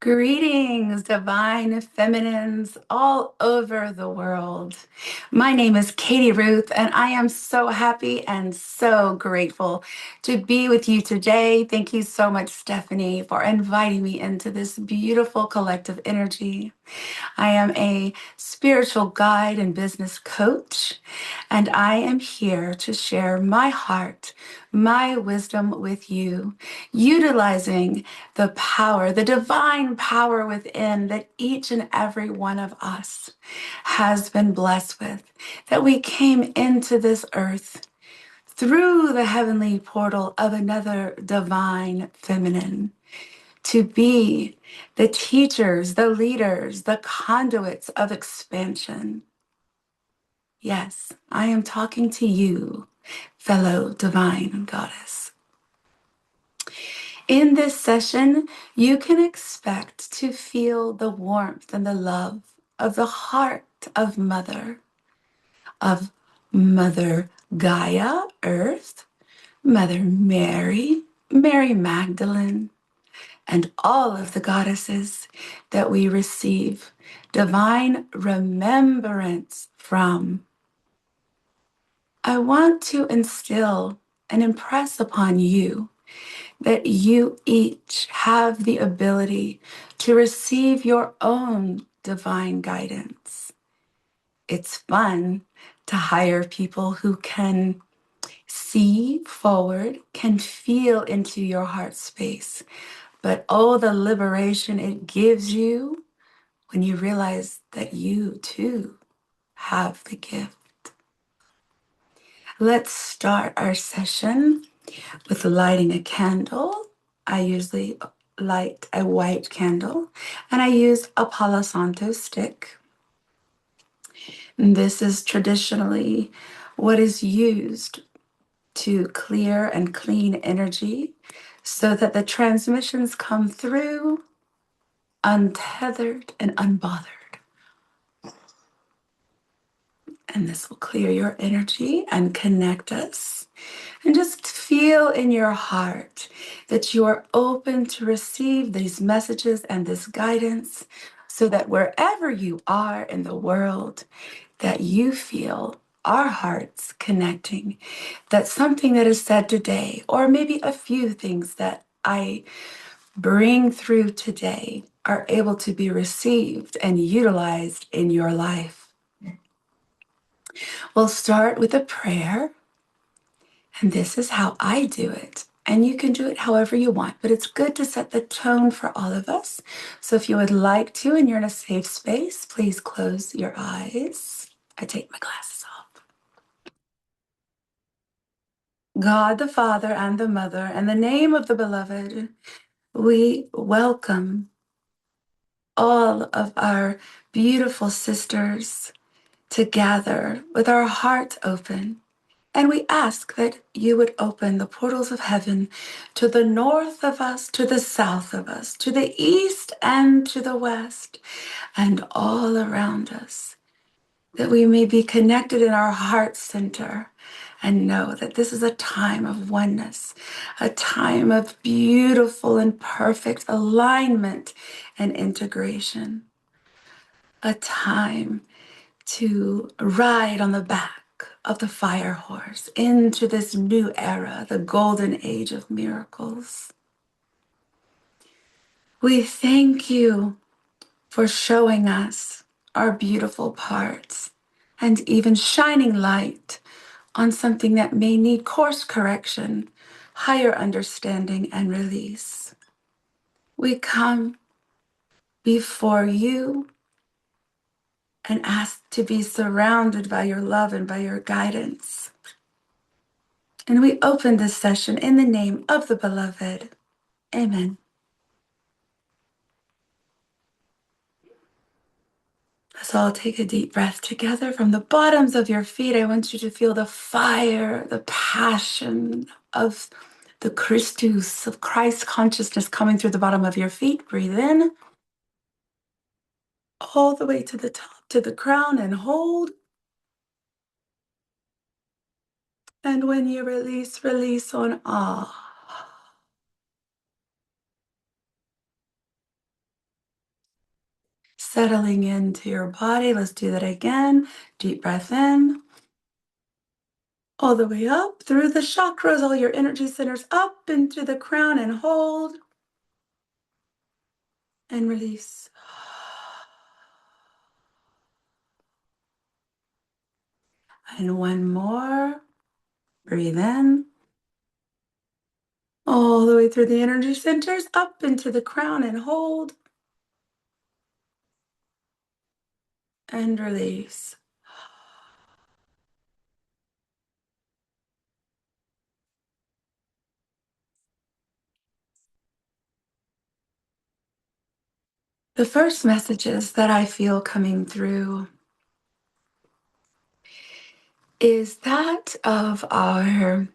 Greetings, divine feminines all over the world. My name is Katie Ruth, and I am so happy and so grateful to be with you today. Thank you so much, Stephanie, for inviting me into this beautiful collective energy. I am a spiritual guide and business coach, and I am here to share my heart, my wisdom with you, utilizing the power, the divine power within that each and every one of us has been blessed with, that we came into this earth through the heavenly portal of another divine feminine to be the teachers, the leaders, the conduits of expansion. Yes, I am talking to you, fellow divine goddess. In this session, you can expect to feel the warmth and the love of the heart of Mother Gaia, Earth, Mother Mary, Mary Magdalene, and all of the goddesses that we receive divine remembrance from. I want to instill and impress upon you that you each have the ability to receive your own divine guidance. It's fun to hire people who can see forward, can feel into your heart space. But oh, the liberation it gives you when you realize that you too have the gift. Let's start our session with lighting a candle. I usually light a white candle, and I use a Palo Santo stick. And this is traditionally what is used to clear and clean energy so that the transmissions come through untethered and unbothered. And this will clear your energy and connect us. And just feel in your heart that you are open to receive these messages and this guidance so that wherever you are in the world, that you feel our hearts connecting, that something that is said today, or maybe a few things that I bring through today, are able to be received and utilized in your life. We'll start with a prayer, and this is how I do it. And you can do it however you want, but it's good to set the tone for all of us. So if you would like to, and you're in a safe space, please close your eyes. I take my glasses off. God the Father and the Mother, in the name of the Beloved, we welcome all of our beautiful sisters to gather with our heart open. And we ask that you would open the portals of heaven to the north of us, to the south of us, to the east and to the west, and all around us, that we may be connected in our heart center and know that this is a time of oneness, a time of beautiful and perfect alignment and integration, a time to ride on the back of the fire horse into this new era, the golden age of miracles. We thank you for showing us our beautiful parts and even shining light on something that may need course correction, higher understanding, and release. We come before you and ask to be surrounded by your love and by your guidance. And we open this session in the name of the Beloved. Amen. Let's all take a deep breath together from the bottoms of your feet. I want you to feel the fire, the passion of the Christus, of Christ consciousness coming through the bottom of your feet. Breathe in all the way to the top, to the crown, and hold. And when you release, release on. Ah. settling into your body. Let's do that again. Deep breath in, all the way up through the chakras, all your energy centers up into the crown and hold and release. And one more. Breathe in, all the way through the energy centers up into the crown and hold and release. The first messages that I feel coming through is that of our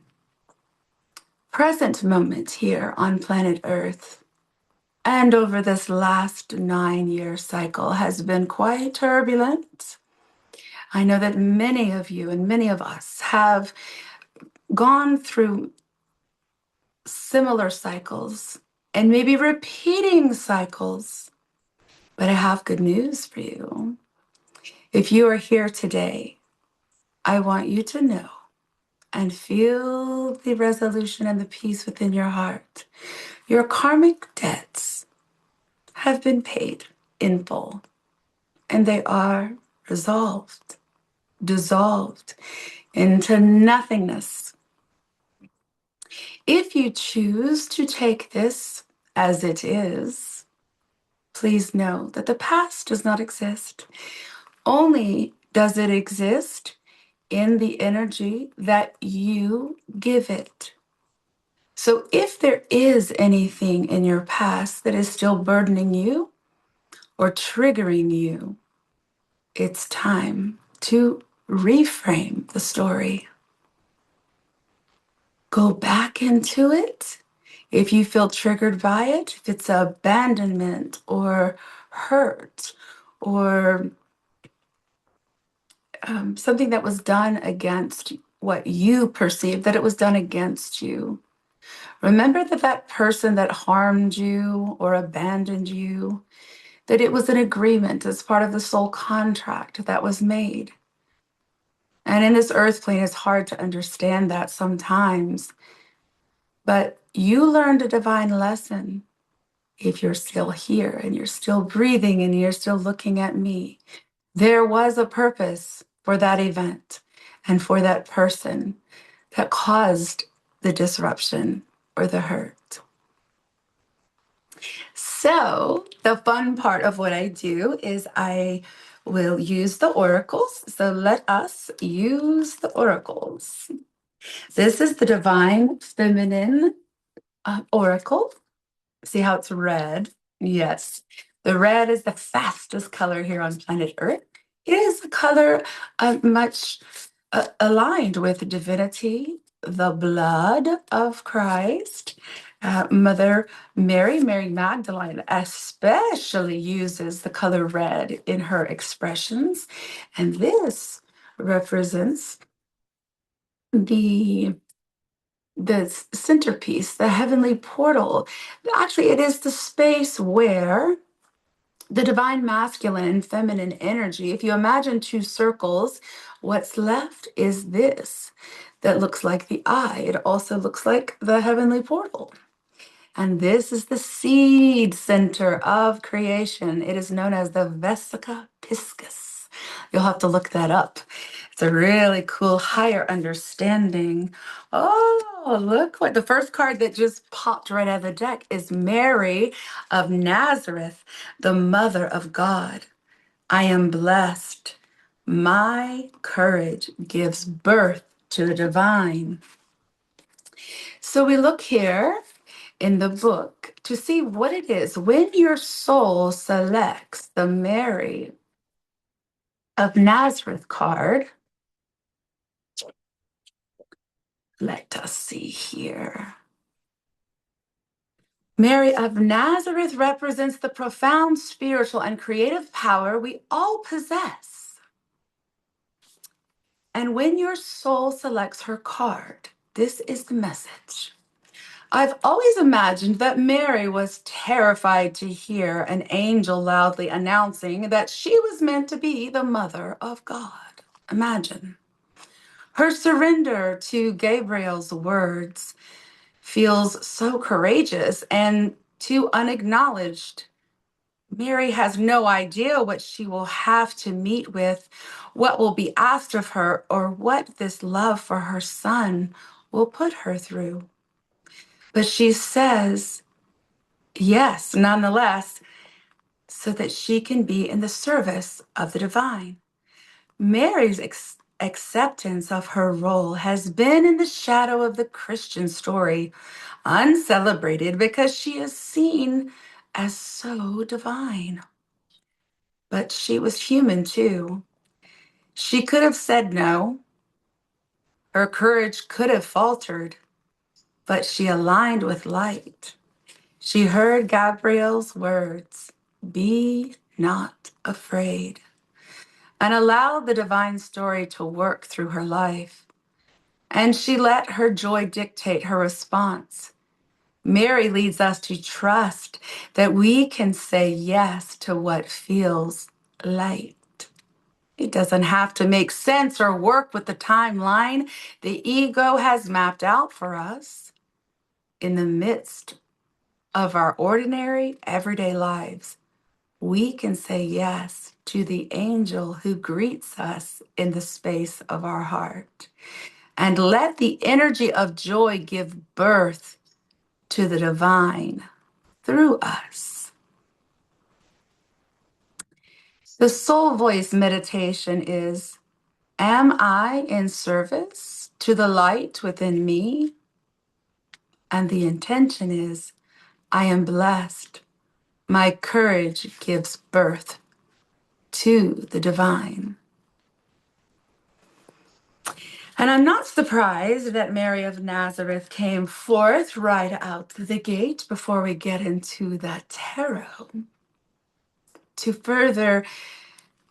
present moment here on planet Earth. And over this last 9-year cycle has been quite turbulent. I know that many of you and many of us have gone through similar cycles and maybe repeating cycles. But I have good news for you. If you are here today, I want you to know and feel the resolution and the peace within your heart. Your karmic debts have been paid in full, and they are resolved, dissolved into nothingness. If you choose to take this as it is, please know that the past does not exist. Only does it exist in the energy that you give it. So if there is anything in your past that is still burdening you or triggering you, it's time to reframe the story. Go back into it. If you feel triggered by it, if it's abandonment or hurt or something that was done against what you perceive that it was done against you, remember that that person that harmed you or abandoned you, that it was an agreement as part of the soul contract that was made. And in this earth plane, it's hard to understand that sometimes, but you learned a divine lesson if you're still here and you're still breathing and you're still looking at me. There was a purpose for that event and for that person that caused the disruption or the hurt. So the fun part of what I do is I will use the oracles. So let us use the oracles. This is the Divine Feminine Oracle. See how it's red? Yes. The red is the fastest color here on planet Earth. It is a color much aligned with divinity, the blood of Christ. Mother Mary, Mary Magdalene, especially uses the color red in her expressions. And this represents the centerpiece, the heavenly portal. Actually, it is the space where the divine masculine and feminine energy, if you imagine two circles, what's left is this that looks like the eye. It also looks like the heavenly portal. And this is the seed center of creation. It is known as the Vesica Piscis. You'll have to look that up. It's a really cool higher understanding. Oh, look what the first card that just popped right out of the deck is Mary of Nazareth, the Mother of God. I am blessed. My courage gives birth to the divine. So we look here in the book to see what it is when your soul selects the Mary of Nazareth card. Let us see here. Mary of Nazareth represents the profound spiritual and creative power we all possess. And when your soul selects her card, this is the message. I've always imagined that Mary was terrified to hear an angel loudly announcing that she was meant to be the mother of God. Imagine. Her surrender to Gabriel's words feels so courageous and too unacknowledged. Mary has no idea what she will have to meet with, what will be asked of her, or what this love for her son will put her through. But she says yes, nonetheless, so that she can be in the service of the divine. Mary's acceptance of her role has been in the shadow of the Christian story, uncelebrated because she is seen as so divine. But she was human too. She could have said no. Her courage could have faltered, but she aligned with light. She heard Gabriel's words, "Be not afraid," and allowed the divine story to work through her life. And she let her joy dictate her response. Mary leads us to trust that we can say yes to what feels light. It doesn't have to make sense or work with the timeline the ego has mapped out for us. In the midst of our ordinary, everyday lives, we can say yes to the angel who greets us in the space of our heart and let the energy of joy give birth to the divine through us. The soul voice meditation is: am I in service to the light within me? And the intention is: I am blessed. My courage gives birth to the divine. And I'm not surprised that Mary of Nazareth came forth right out the gate before we get into that tarot to further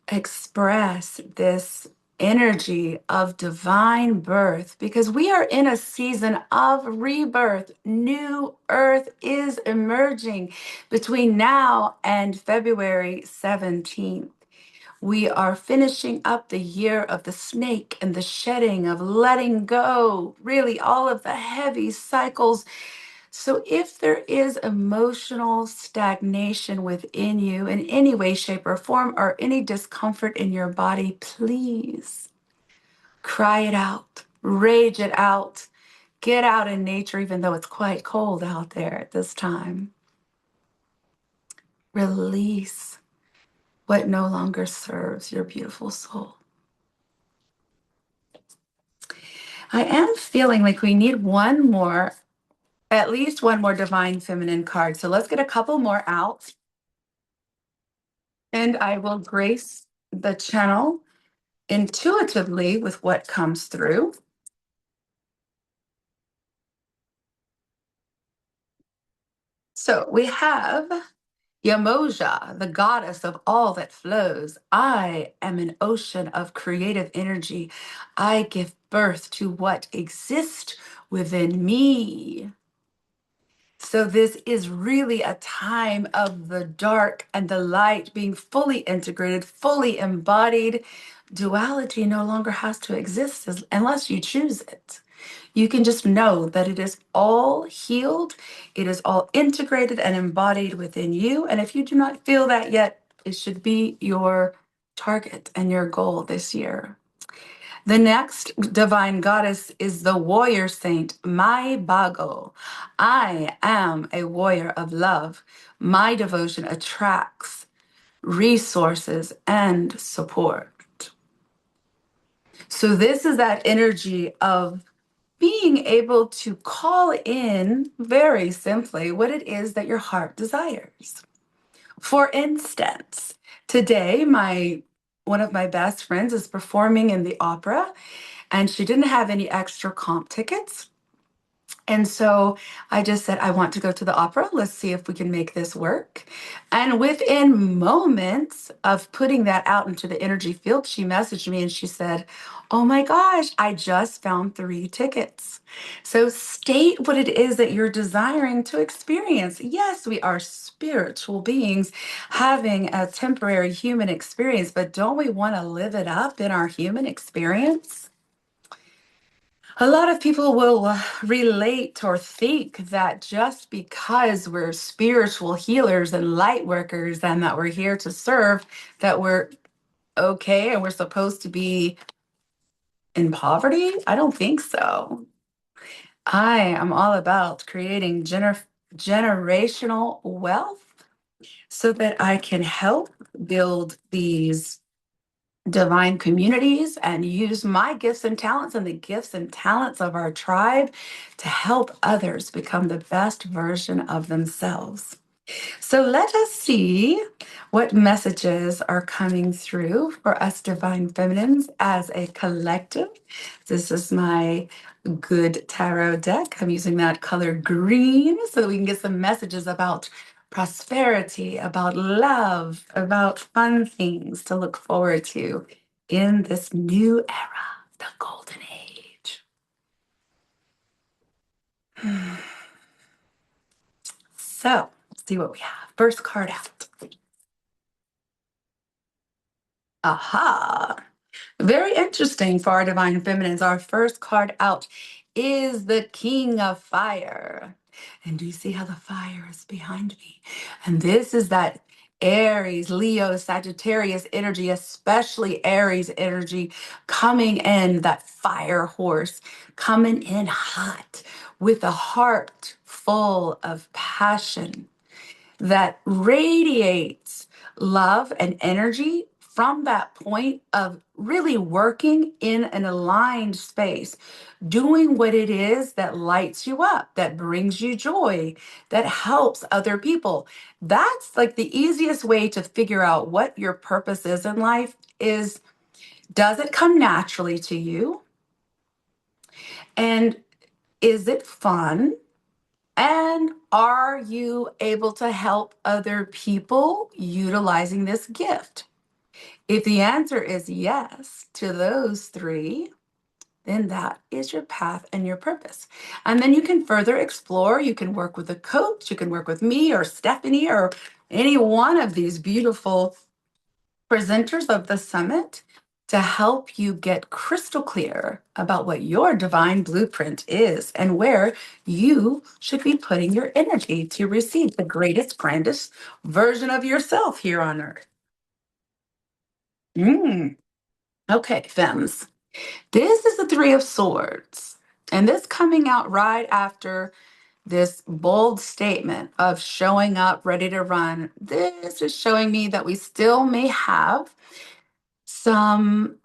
express this energy of divine birth, because we are in a season of rebirth. New earth is emerging between now and February 17th. We are finishing up the year of the snake and the shedding, of letting go, really all of the heavy cycles. So if there is emotional stagnation within you in any way, shape, or form, or any discomfort in your body, please cry it out, rage it out, get out in nature, even though it's quite cold out there at this time. Release what no longer serves your beautiful soul. I am feeling like we need one more, at least one more divine feminine card. So let's get a couple more out. And I will grace the channel intuitively with what comes through. So we have Yamoja, the goddess of all that flows. I am an ocean of creative energy. I give birth to what exists within me. So this is really a time of the dark and the light being fully integrated, fully embodied. Duality no longer has to exist unless you choose it. You can just know that it is all healed, it is all integrated and embodied within you. And if you do not feel that yet, it should be your target and your goal this year. The next divine goddess is the warrior saint, Mai Bago. I am a warrior of love. My devotion attracts resources and support. So this is that energy of being able to call in very simply what it is that your heart desires. For instance, today one of my best friends is performing in the opera, and she didn't have any extra comp tickets. And so I just said, I want to go to the opera. Let's see if we can make this work. And within moments of putting that out into the energy field, she messaged me and she said, oh my gosh, I just found 3 tickets. So state what it is that you're desiring to experience. Yes, we are spiritual beings having a temporary human experience, but don't we want to live it up in our human experience? A lot of people will relate or think that just because we're spiritual healers and light workers and that we're here to serve, that we're okay and we're supposed to be in poverty. I don't think so. I am all about creating generational wealth so that I can help build these divine communities and use my gifts and talents and the gifts and talents of our tribe to help others become the best version of themselves. So let us see what messages are coming through for us divine feminines as a collective. This is my good tarot deck. I'm using that color green so that we can get some messages about prosperity, about love, about fun things to look forward to in this new era, the golden age. So let's see what we have. First card out. Aha. Very interesting for our divine feminines. Our first card out is the King of Fire. And do you see how the fire is behind me? And this is that Aries, Leo, Sagittarius energy, especially Aries energy coming in, that fire horse coming in hot with a heart full of passion that radiates love and energy from that point of really working in an aligned space, doing what it is that lights you up, that brings you joy, that helps other people. That's like the easiest way to figure out what your purpose is in life is, does it come naturally to you? And is it fun? And are you able to help other people utilizing this gift? If the answer is yes to those 3, then that is your path and your purpose. And then you can further explore. You can work with a coach. You can work with me or Stephanie or any one of these beautiful presenters of the summit to help you get crystal clear about what your divine blueprint is and where you should be putting your energy to receive the greatest, grandest version of yourself here on earth. Okay, femmes. This is the 3 of Swords. And this coming out right after this bold statement of showing up ready to run. This is showing me that we still may have some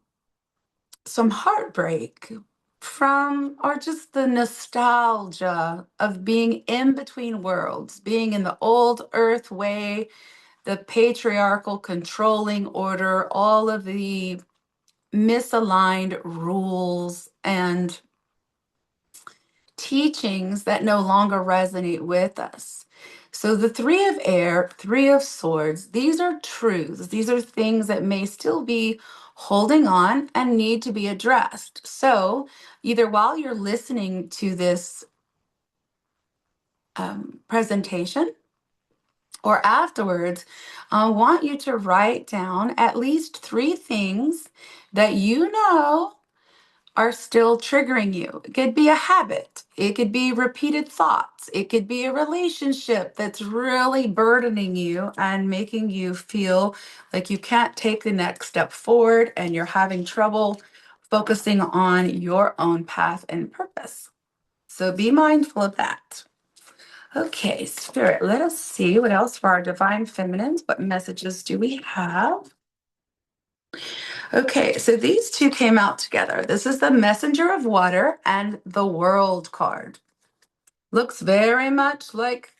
heartbreak from or just the nostalgia of being in between worlds, being in the old earth way, the patriarchal controlling order, all of the misaligned rules and teachings that no longer resonate with us. So the 3 of Air, 3 of Swords, these are truths. These are things that may still be holding on and need to be addressed. So either while you're listening to this presentation or afterwards, I want you to write down at least 3 things that you know are still triggering you. It could be a habit. It could be repeated thoughts. It could be a relationship that's really burdening you and making you feel like you can't take the next step forward and you're having trouble focusing on your own path and purpose. So be mindful of that. Okay, Spirit, let us see what else for our divine feminines. What messages do we have? Okay, so these 2 came out together. This is the Messenger of Water and the World card. Looks very much like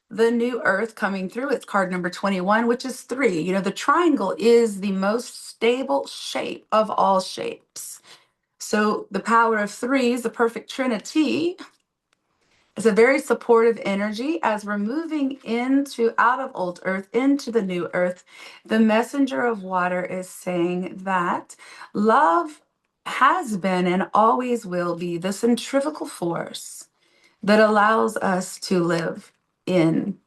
the new earth coming through. It's card number 21, which is 3. You know, the triangle is the most stable shape of all shapes. So the power of 3 is the perfect trinity It's a very supportive energy as we're moving into out of old earth into the new earth. The messenger of water is saying that love has been and always will be the centrifugal force that allows us to live in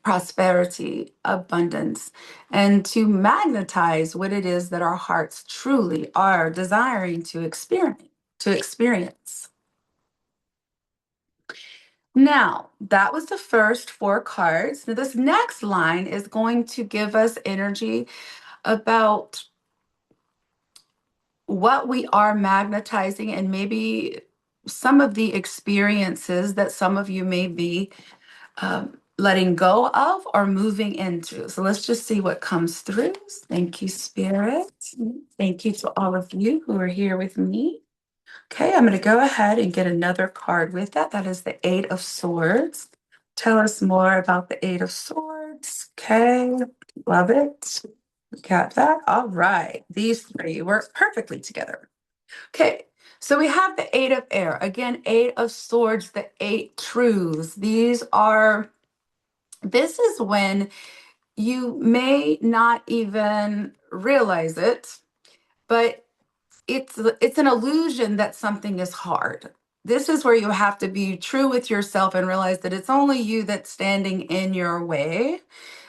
prosperity, abundance, and to magnetize what it is that our hearts truly are desiring to experience. Now, that was the first four cards. Now, this next line is going to give us energy about what we are magnetizing and maybe some of the experiences that some of you may be letting go of or moving into. So let's just see what comes through. Thank you, Spirit. Thank you to all of you who are here with me. Okay, I'm going to go ahead and get another card with that. That is the Eight of Swords. Tell us more about the Eight of Swords. Okay, love it. Got that. All right. These three work perfectly together. Okay, so we have the Eight of Air. Again, Eight of Swords, the Eight Truths. This is when you may not even realize it, but it's an illusion that something is hard. This is where you have to be true with yourself and realize that it's only you that's standing in your way,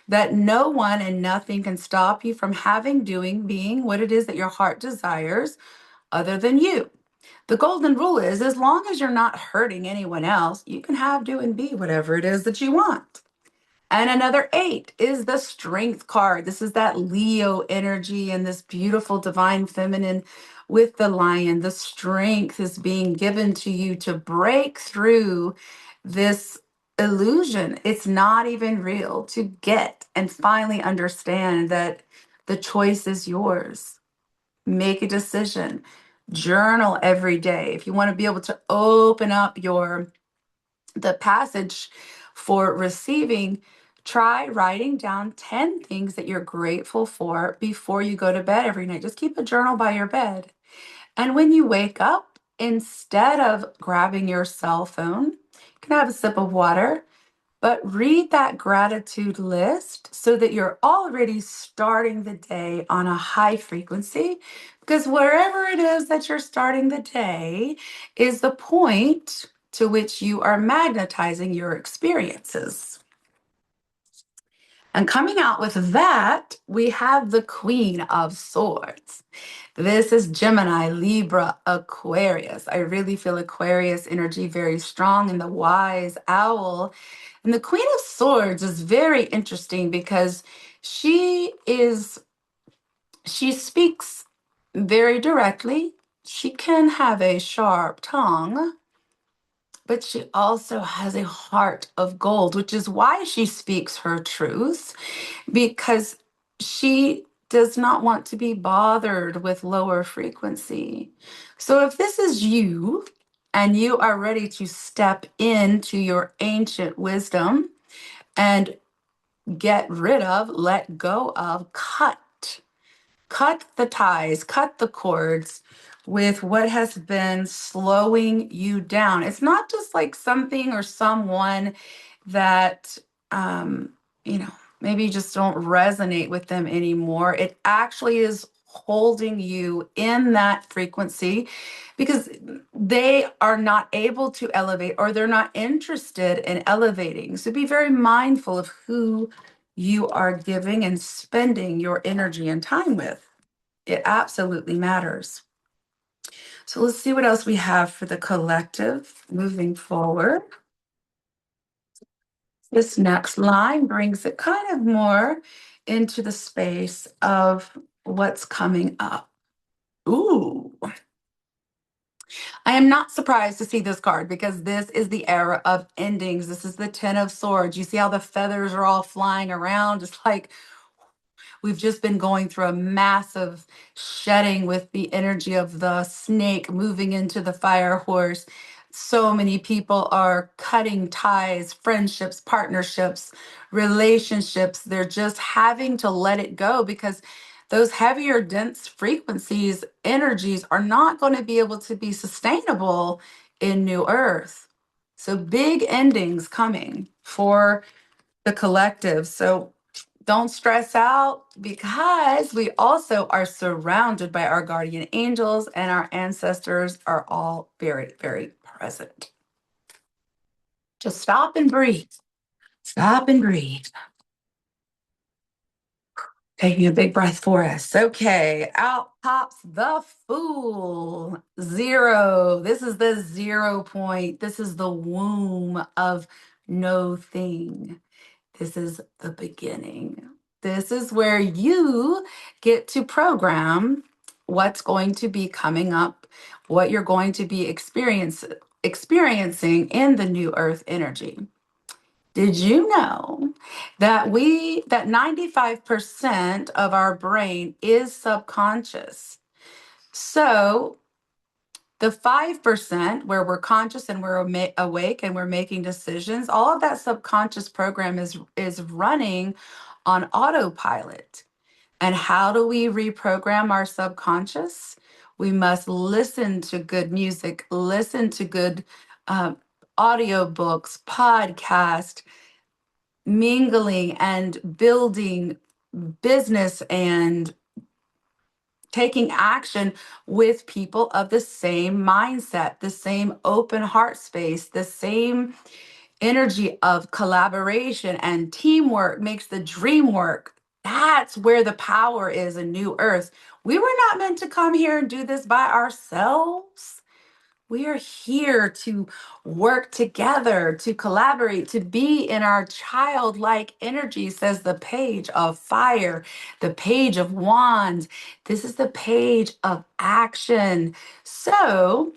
that no one and nothing can stop you from having, doing, being what it is that your heart desires other than you. The golden rule is as long as you're not hurting anyone else, you can have, do, and be whatever it is that you want. And another eight is the strength card. This is that Leo energy and this beautiful divine feminine with the lion. The strength is being given to you to break through this illusion. It's not even real, to get and finally understand that the choice is yours. Make a decision. Journal every day. If you want to be able to open up the passage for receiving, try writing down 10 things that you're grateful for before you go to bed every night. Just keep a journal by your bed. And when you wake up, instead of grabbing your cell phone, you can have a sip of water, but read that gratitude list so that you're already starting the day on a high frequency. Because wherever it is that you're starting the day is the point to which you are magnetizing your experiences. And coming out with that, we have the Queen of Swords. This is Gemini, Libra, Aquarius. I really feel Aquarius energy very strong in the wise owl. And the Queen of Swords is very interesting because she speaks very directly. She can have a sharp tongue, but she also has a heart of gold, which is why she speaks her truth, because she does not want to be bothered with lower frequency. So if this is you and you are ready to step into your ancient wisdom and get rid of, let go of, cut the ties, cut the cords with what has been slowing you down. It's not just like something or someone that, um, you know, maybe you just don't resonate with them anymore. It actually is holding you in that frequency because they are not able to elevate or they're not interested in elevating. So be very mindful of who you are giving and spending your energy and time with. It absolutely matters. So let's see what else we have for the collective moving forward. This next line brings it kind of more into the space of what's coming up. Ooh. I am not surprised to see this card because this is the era of endings. This is the Ten of Swords. You see how the feathers are all flying around, just like we've just been going through a massive shedding with the energy of the snake moving into the fire horse. So many people are cutting ties, friendships, partnerships, relationships. They're just having to let it go because those heavier, dense frequencies, energies are not going to be able to be sustainable in New Earth. So big endings coming for the collective. So don't stress out because we also are surrounded by our guardian angels and our ancestors are all very, very present. Just stop and breathe. Stop and breathe. Taking a big breath for us. Okay, out pops the Fool. Zero. This is the 0 point. This is the womb of no thing. This is the beginning. This is where you get to program what's going to be coming up, what you're going to be experiencing in the new earth energy. Did you know that 95% of our brain is subconscious? So the 5% where we're conscious and we're awake and we're making decisions, all of that subconscious program is running on autopilot. And how do we reprogram our subconscious? We must listen to good music, listen to good audiobooks, podcasts, mingling and building business and taking action with people of the same mindset, the same open heart space, the same energy of collaboration and teamwork makes the dream work. That's where the power is in New Earth. We were not meant to come here and do this by ourselves. We are here to work together, to collaborate, to be in our childlike energy, says the page of fire, the page of wands. This is the page of action. So,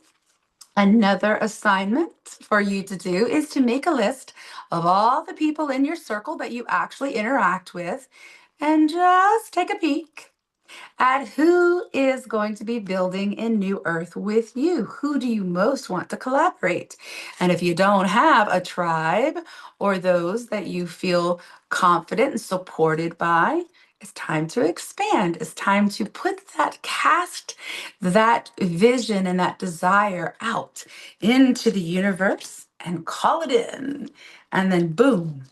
another assignment for you to do is to make a list of all the people in your circle that you actually interact with and just take a peek at who is going to be building in New Earth with you. Who do you most want to collaborate? And if you don't have a tribe or those that you feel confident and supported by, it's time to expand. It's time to put that cast, that vision and that desire out into the universe and call it in. And then boom,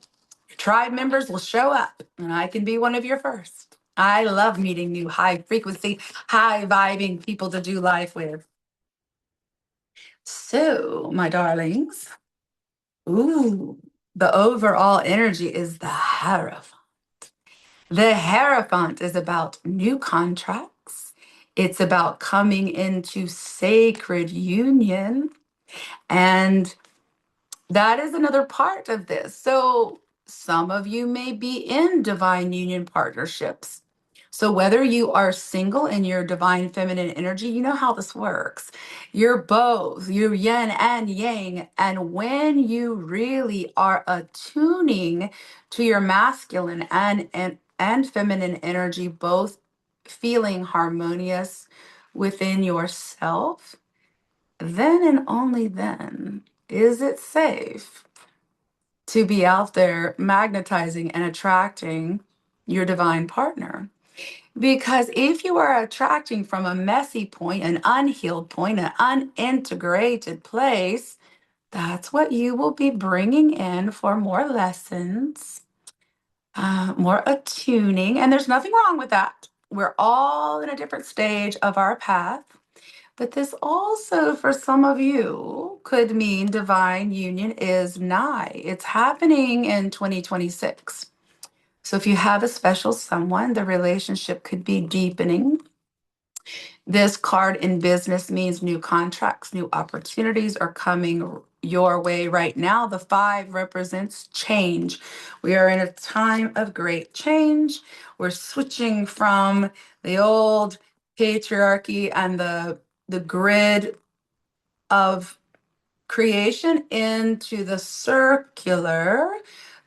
your tribe members will show up and I can be one of your first. I love meeting new high frequency, high vibing people to do life with. So, my darlings, ooh, the overall energy is the Hierophant. The Hierophant is about new contracts. It's about coming into sacred union. And that is another part of this. So, some of you may be in divine union partnerships. So, whether you are single in your divine feminine energy, you know how this works. You're both, you're yin and yang. And when you really are attuning to your masculine and feminine energy, both feeling harmonious within yourself, then and only then is it safe to be out there magnetizing and attracting your divine partner. Because if you are attracting from a messy point, an unhealed point, an unintegrated place, that's what you will be bringing in for more lessons, more attuning. And there's nothing wrong with that. We're all in a different stage of our path. But this also, for some of you, could mean divine union is nigh. It's happening in 2026. So if you have a special someone, the relationship could be deepening. This card in business means new contracts, new opportunities are coming your way right now. The 5 represents change. We are in a time of great change. We're switching from the old patriarchy and the grid of creation into the circular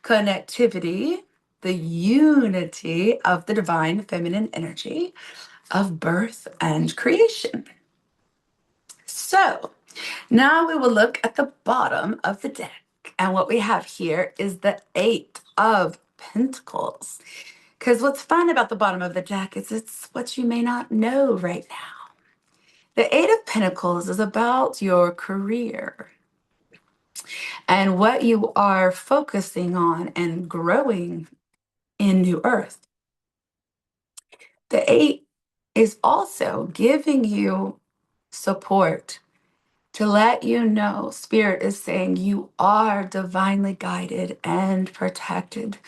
connectivity, the unity of the divine feminine energy of birth and creation. So now we will look at the bottom of the deck. And what we have here is the 8 of Pentacles. Because what's fun about the bottom of the deck is it's what you may not know right now. The 8 of Pentacles is about your career. and what you are focusing on and growing in New Earth. The eight is also giving you support to let you know Spirit is saying you are divinely guided and protected,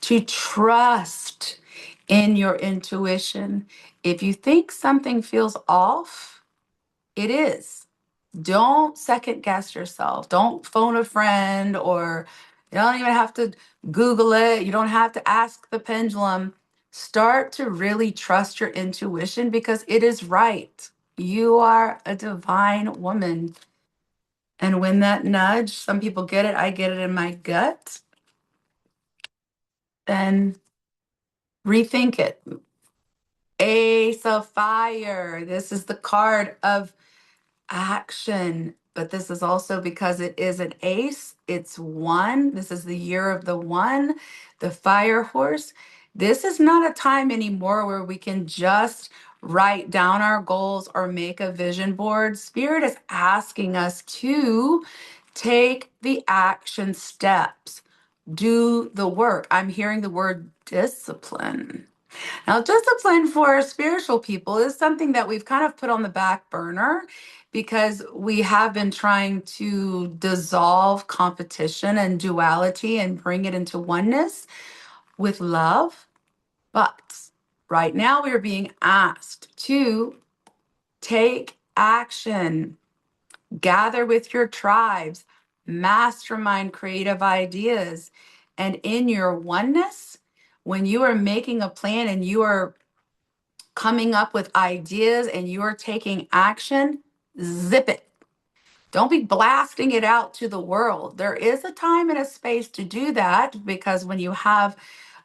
to trust in your intuition. If you think something feels off, it is. Don't second guess yourself. Don't phone a friend, or you don't even have to Google it. You don't have to ask the pendulum. Start to really trust your intuition because it is right. You are a divine woman. And when that nudge, some people get it, I get it in my gut, then rethink it. Ace of Fire. This is the card of action, but this is also because it is an ace. It's one. This is the year of the one, the fire horse. This is not a time anymore where we can just write down our goals or make a vision board. Spirit is asking us to take the action steps, do the work. I'm hearing the word discipline. Now, discipline for spiritual people is something that we've kind of put on the back burner because we have been trying to dissolve competition and duality and bring it into oneness with love. But right now, we are being asked to take action, gather with your tribes, mastermind creative ideas, and in your oneness, when you are making a plan and you are coming up with ideas and you're taking action, zip it. Don't be blasting it out to the world. There is a time and a space to do that because when you have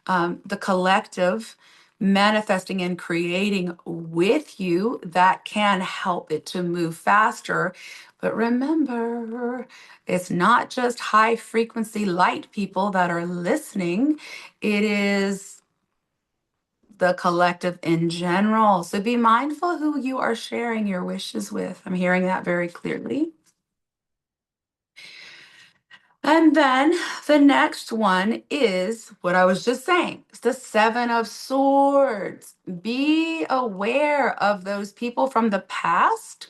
the collective manifesting and creating with you, that can help it to move faster. But remember, it's not just high frequency light people that are listening, it is the collective in general. So be mindful who you are sharing your wishes with. I'm hearing that very clearly. And then the next one is what I was just saying. It's the Seven of Swords. Be aware of those people from the past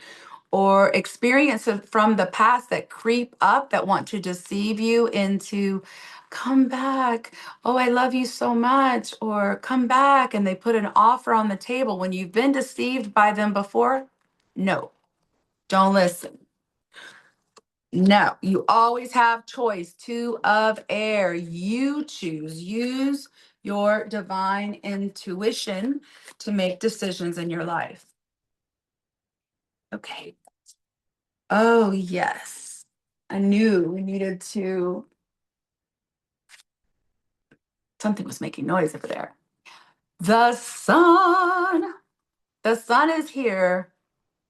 or experiences from the past that creep up that want to deceive you into come back. Oh, I love you so much. Or come back. And they put an offer on the table when you've been deceived by them before. No, don't listen. No, you always have choice. Two of air. You choose. Use your divine intuition to make decisions in your life. Okay. Oh, yes. I knew we needed to. Something was making noise over there. The sun. The sun is here,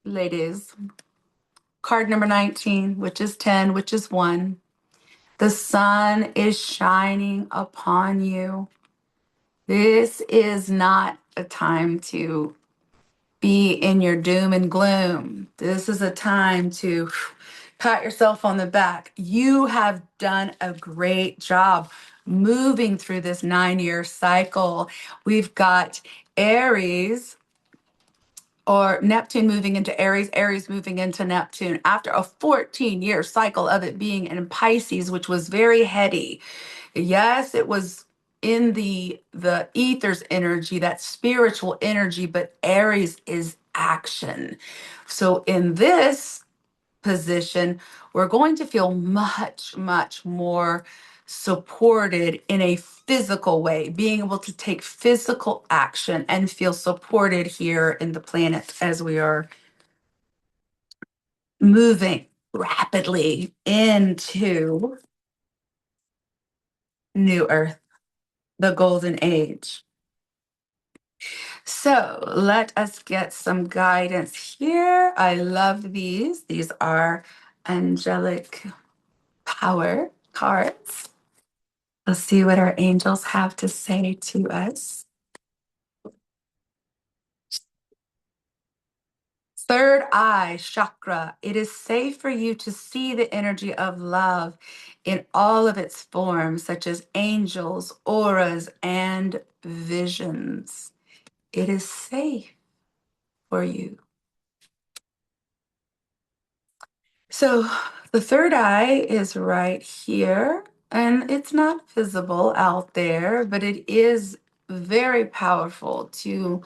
ladies. Card number 19, which is 10, which is 1. The sun is shining upon you. This is not a time to be in your doom and gloom. This is a time to pat yourself on the back. You have done a great job moving through this 9-year cycle. We've got Aries or Neptune moving into Aries, Aries moving into Neptune after a 14-year cycle of it being in Pisces, which was very heady. Yes, it was in the ether's energy, that spiritual energy, but Aries is action. So in this position, we're going to feel much, much more supported in a physical way, being able to take physical action and feel supported here in the planet as we are moving rapidly into New Earth, the golden age. So let us get some guidance here. I love these. These are angelic power cards. Let's see what our angels have to say to us. Third eye chakra. It is safe for you to see the energy of love in all of its forms, such as angels, auras, and visions. It is safe for you. So the third eye is right here, and it's not visible out there, but it is very powerful to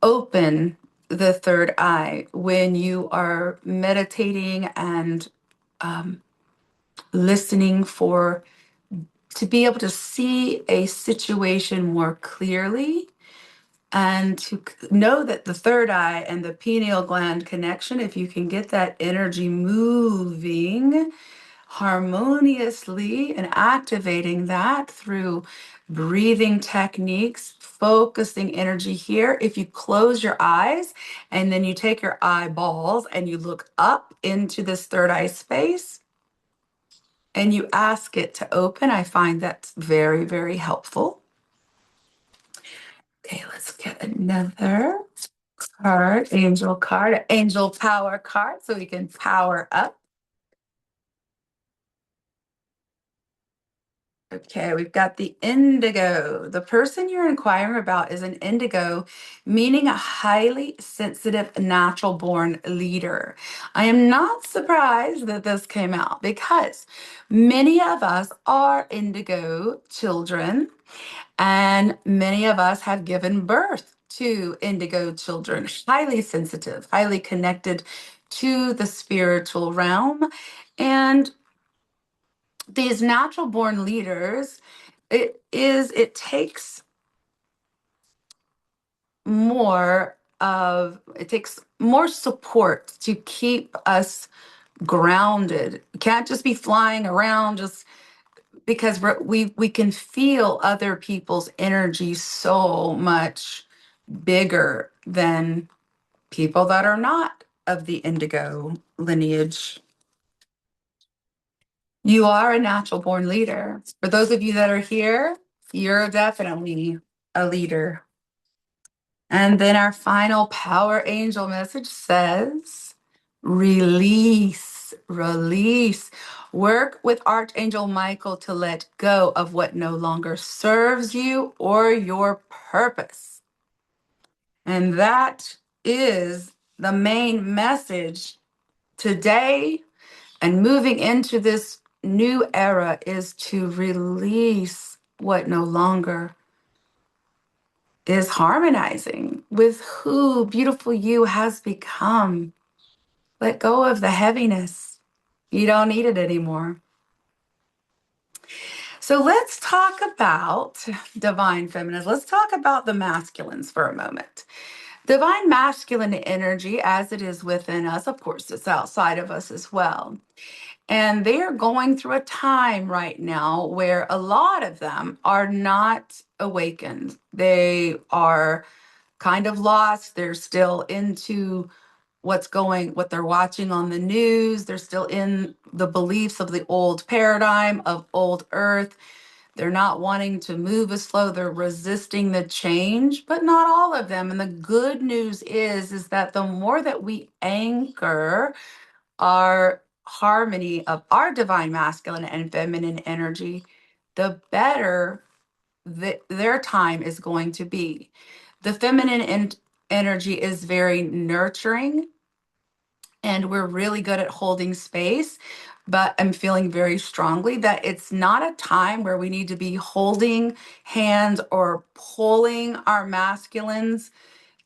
open the third eye when you are meditating and um, listening for to be able to see a situation more clearly and to know that the third eye and the pineal gland connection, if you can get that energy moving harmoniously and activating that through breathing techniques, focusing energy here. If you close your eyes and then you take your eyeballs and you look up into this third eye space and you ask it to open, I find that's very, very helpful. Okay, let's get another card, angel card, angel power card, so we can power up. Okay, we've got the indigo. The person you're inquiring about is an indigo, meaning a highly sensitive, natural born leader. I am not surprised that this came out because many of us are indigo children, and many of us have given birth to indigo children, highly sensitive, highly connected to the spiritual realm. And these natural born leaders, it takes it takes more support to keep us grounded. You can't just be flying around just because we can feel other people's energy so much bigger than people that are not of the indigo lineage. You are a natural born leader. For those of you that are here, you're definitely a leader. And then our final power angel message says, release, release. Work with Archangel Michael to let go of what no longer serves you or your purpose. And that is the main message today and moving into this new era, is to release what no longer is harmonizing with who beautiful you has become. Let go of the heaviness. You don't need it anymore. So let's talk about divine feminines. Let's talk about the masculines for a moment. Divine masculine energy, as it is within us, of course, it's outside of us as well. And they are going through a time right now where a lot of them are not awakened. They are kind of lost. They're still into what they're watching on the news. They're still in the beliefs of the old paradigm of old earth. They're not wanting to move as slow. They're resisting the change, but not all of them. And the good news is that the more that we anchor our harmony of our divine masculine and feminine energy, the better their time is going to be. The energy is very nurturing, and we're really good at holding space. But I'm feeling very strongly that it's not a time where we need to be holding hands or pulling our masculines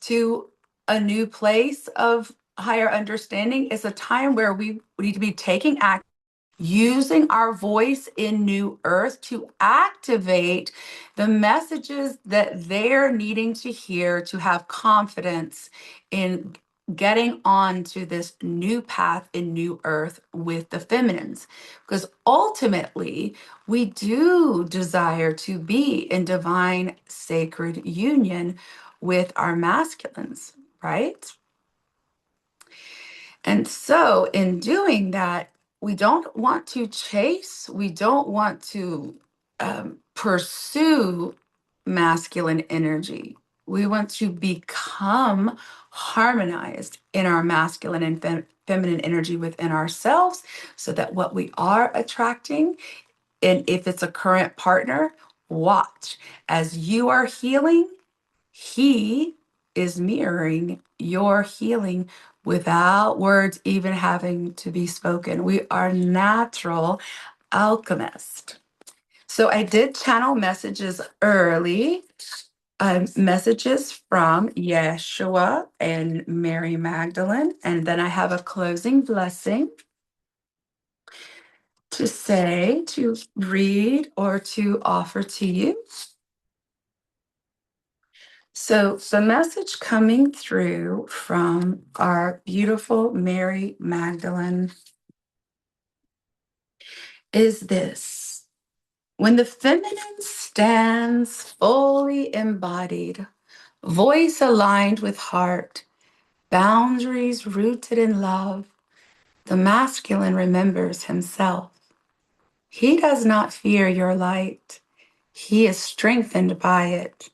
to a new place of higher understanding. It's a time where we need to be taking action, using our voice in New Earth to activate the messages that they're needing to hear to have confidence in getting on to this new path in New Earth with the feminines. Because ultimately, we do desire to be in divine sacred union with our masculines, right? And so, in doing that, we don't want to chase, we don't want to pursue masculine energy. We want to become harmonized in our masculine and feminine energy within ourselves, so that what we are attracting, and if it's a current partner, watch as you are healing, he is mirroring your healing without words even having to be spoken. We are natural alchemists. So I did channel messages early, messages from Yeshua and Mary Magdalene. And then I have a closing blessing to say, to read, or to offer to you. So the message coming through from our beautiful Mary Magdalene is this: when the feminine stands fully embodied, voice aligned with heart, boundaries rooted in love, the masculine remembers himself. He does not fear your light. He is strengthened by it.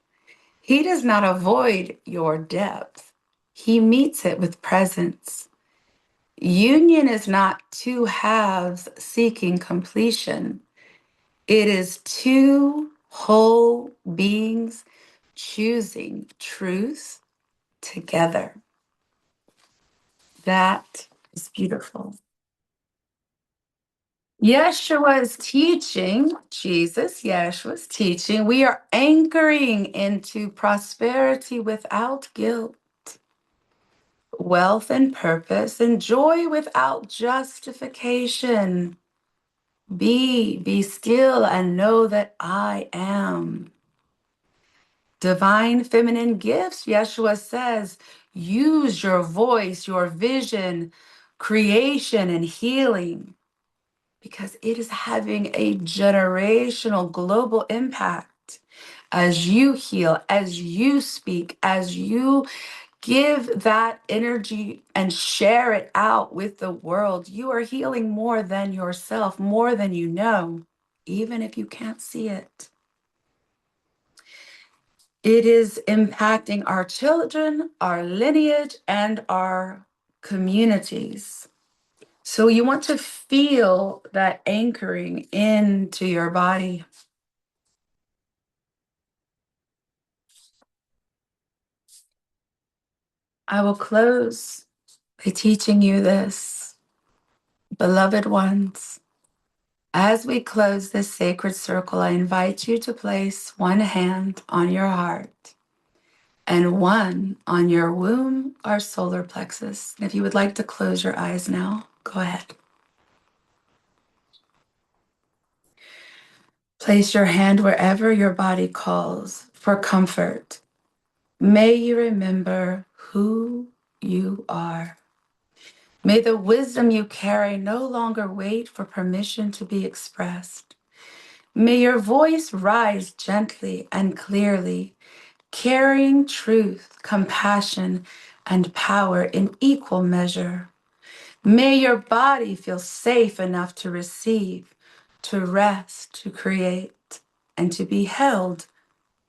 He does not avoid your depth. He meets it with presence. Union is not two halves seeking completion. It is two whole beings choosing truth together. That is beautiful. Yeshua's teaching, Jesus, Yeshua's teaching, we are anchoring into prosperity without guilt, wealth and purpose, and joy without justification. Be still and know that I am. Divine feminine gifts, Yeshua says, use your voice, your vision, creation, and healing, because it is having a generational global impact. As you heal, as you speak, as you give that energy and share it out with the world, you are healing more than yourself, more than you know, even if you can't see it. It is impacting our children, our lineage, and our communities. So you want to feel that anchoring into your body. I will close by teaching you this, beloved ones. As we close this sacred circle, I invite you to place one hand on your heart and one on your womb or solar plexus. If you would like to close your eyes now, go ahead. Place your hand wherever your body calls for comfort. May you remember who you are. May the wisdom you carry no longer wait for permission to be expressed. May your voice rise gently and clearly, carrying truth, compassion, and power in equal measure. May your body feel safe enough to receive, to rest, to create, and to be held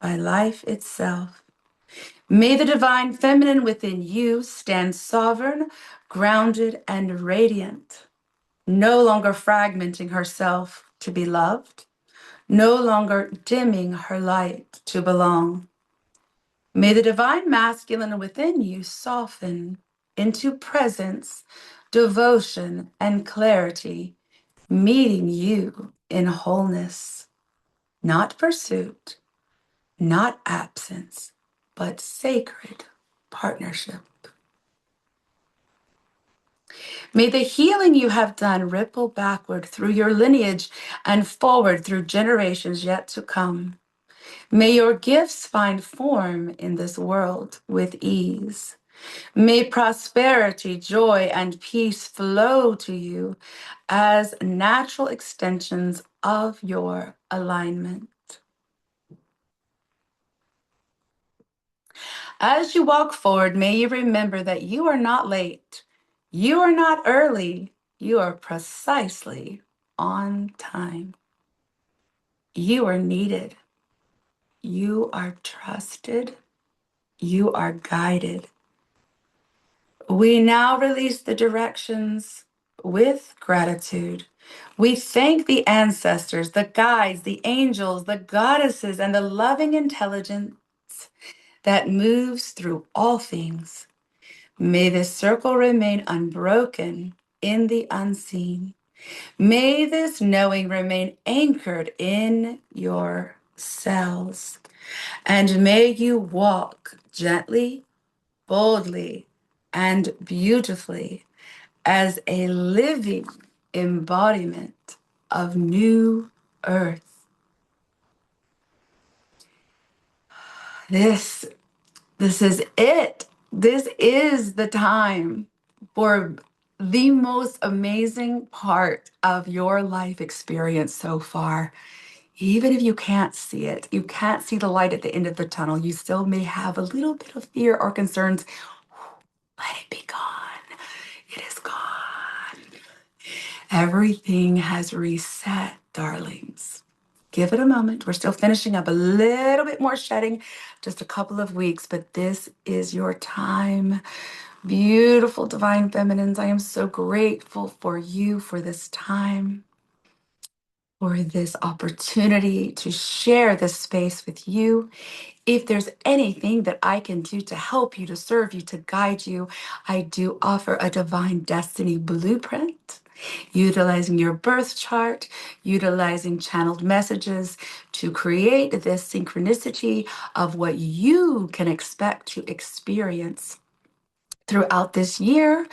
by life itself. May the divine feminine within you stand sovereign, grounded, and radiant, no longer fragmenting herself to be loved, no longer dimming her light to belong. May the divine masculine within you soften into presence, devotion, and clarity, meeting you in wholeness, not pursuit, not absence, but sacred partnership. May the healing you have done ripple backward through your lineage and forward through generations yet to come. May your gifts find form in this world with ease. May prosperity, joy, and peace flow to you as natural extensions of your alignment. As you walk forward, may you remember that you are not late. You are not early. You are precisely on time. You are needed. You are trusted. You are guided. We now release the directions with gratitude. We thank the ancestors, the guides, the angels, the goddesses, and the loving intelligence that moves through all things. May this circle remain unbroken in the unseen. May this knowing remain anchored in your cells. And may you walk gently, boldly, and beautifully as a living embodiment of new earth. This This is it. This is the time for the most amazing part of your life experience so far. Even if you can't see it, you can't see the light at the end of the tunnel, you still may have a little bit of fear or concerns. Let it be gone. It is gone. Everything has reset, darlings. Give it a moment. We're still finishing up a little bit more shedding, just a couple of weeks, but this is your time. Beautiful divine feminines, I am so grateful for you for this time, for this opportunity to share this space with you. If there's anything that I can do to help you, to serve you, to guide you, I do offer a divine destiny blueprint, utilizing your birth chart, utilizing channeled messages to create this synchronicity of what you can expect to experience throughout this year.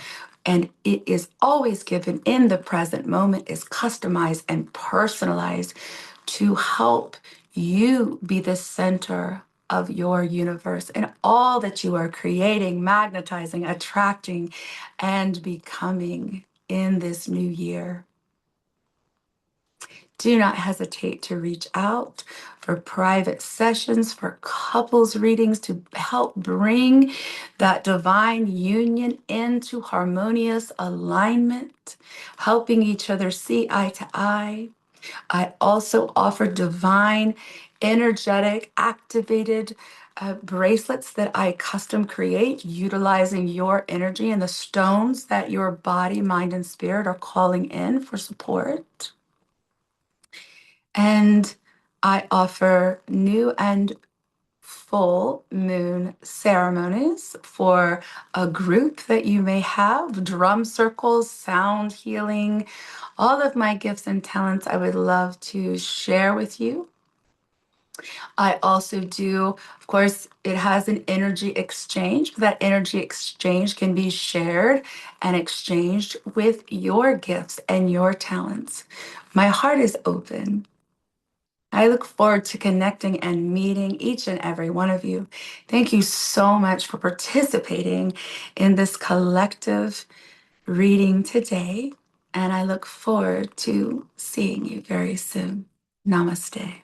And it is always given in the present moment, is customized and personalized to help you be the center of your universe and all that you are creating, magnetizing, attracting, and becoming in this new year. Do not hesitate to reach out for private sessions, for couples readings to help bring that divine union into harmonious alignment, helping each other see eye to eye. I also offer divine, energetic, activated bracelets that I custom create utilizing your energy and the stones that your body, mind, and spirit are calling in for support. And I offer new and full moon ceremonies for a group that you may have, drum circles, sound healing, all of my gifts and talents I would love to share with you. I also do, of course, it has an energy exchange, but that energy exchange can be shared and exchanged with your gifts and your talents. My heart is open. I look forward to connecting and meeting each and every one of you. Thank you so much for participating in this collective reading today. And I look forward to seeing you very soon. Namaste.